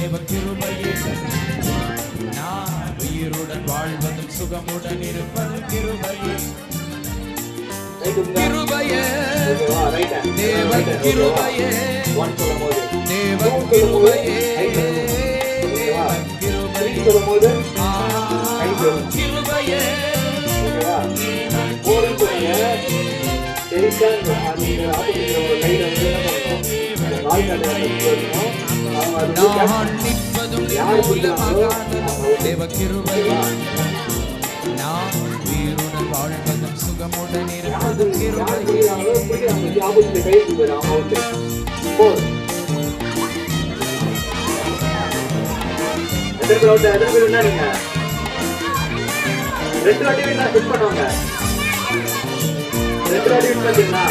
தேவ கிருபையே நான் உயிருடன் வாழ்வதும் சுகமுடன் இருப்பதும் கிருபையே கிருபையே தேவ கிருபையே தேவ கிருபையே கிருபையே கிருபையே நான் நிற்பதும் தேவ கிருபையே நான் உயிருடன் வாழ்வதும் சுகமுடன் இருப்பதும் கிருபையே ரெண்டு வாட்டி செட் பண்ணுவாங்க. ரெண்டு வாட்டி பார்த்தீங்களா